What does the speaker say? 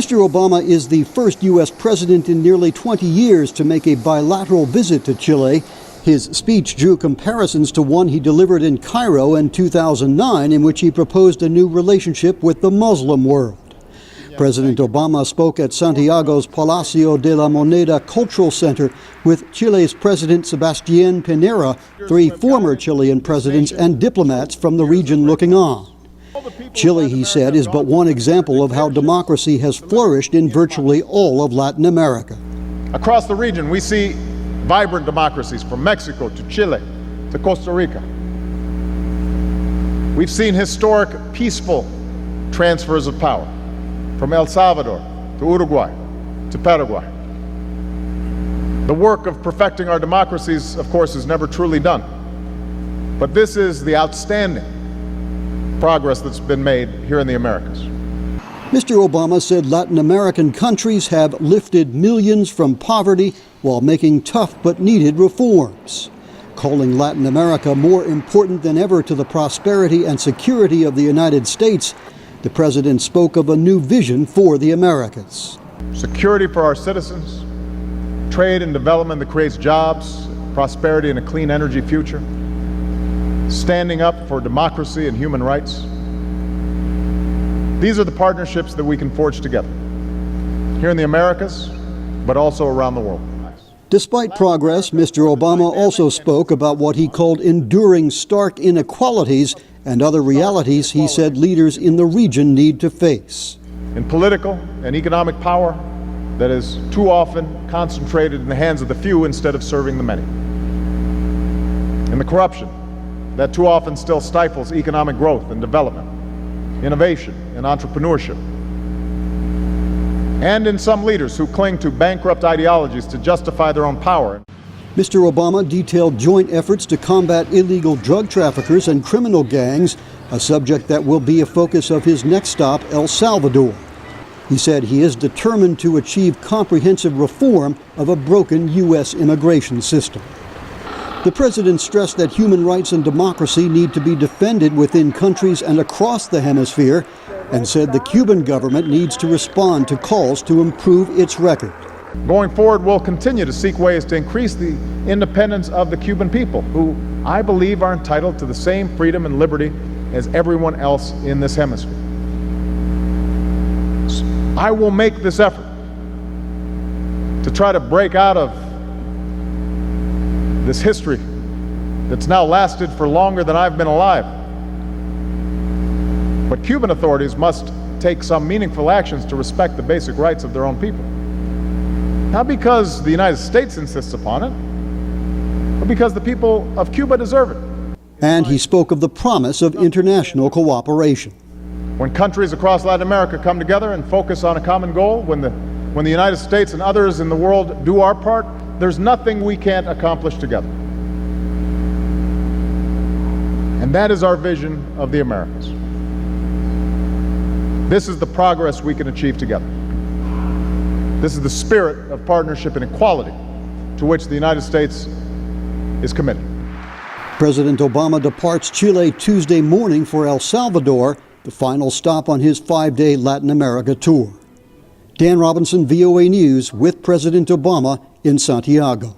Mr. Obama is the first U.S. president in nearly 20 years to make a bilateral visit to Chile. His speech drew comparisons to one he delivered in Cairo in 2009, in which he proposed a new relationship with the Muslim world. President Obama spoke at Santiago's Palacio de la Moneda Cultural Center with Chile's President Sebastián Piñera, three former Chilean presidents and diplomats from the region looking on. Chile, he said, is but one example of how democracy has flourished in virtually all of Latin America. Across the region, we see vibrant democracies from Mexico to Chile to Costa Rica. We've seen historic, peaceful transfers of power from El Salvador to Uruguay to Paraguay. The work of perfecting our democracies, of course, is never truly done. But this is the outstanding progress that's been made here in the Americas. Mr. Obama said Latin American countries have lifted millions from poverty while making tough but needed reforms. Calling Latin America more important than ever to the prosperity and security of the United States, the president spoke of a new vision for the Americas. Security for our citizens, trade and development that creates jobs, prosperity, and a clean energy future, standing up for democracy and human rights. These are the partnerships that we can forge together, here in the Americas, but also around the world. Despite progress, Mr. Obama also spoke about what he called enduring stark inequalities and other realities he said leaders in the region need to face. In political and economic power that is too often concentrated in the hands of the few instead of serving the many. In the corruption that too often still stifles economic growth and development, innovation and entrepreneurship. And in some leaders who cling to bankrupt ideologies to justify their own power. Mr. Obama detailed joint efforts to combat illegal drug traffickers and criminal gangs, a subject that will be a focus of his next stop, El Salvador. He said he is determined to achieve comprehensive reform of a broken U.S. immigration system. The president stressed that human rights and democracy need to be defended within countries and across the hemisphere, and said the Cuban government needs to respond to calls to improve its record. Going forward, we'll continue to seek ways to increase the independence of the Cuban people, who I believe are entitled to the same freedom and liberty as everyone else in this hemisphere. I will make this effort to try to break out of this history that's now lasted for longer than I've been alive. But Cuban authorities must take some meaningful actions to respect the basic rights of their own people. Not because the United States insists upon it, but because the people of Cuba deserve it. And he spoke of the promise of international cooperation. When countries across Latin America come together and focus on a common goal, when the United States and others in the world do our part, there's nothing we can't accomplish together. And that is our vision of the Americas. This is the progress we can achieve together. This is the spirit of partnership and equality to which the United States is committed. President Obama departs Chile Tuesday morning for El Salvador, the final stop on his 5-day Latin America tour. Dan Robinson, VOA News, with President Obama in Santiago.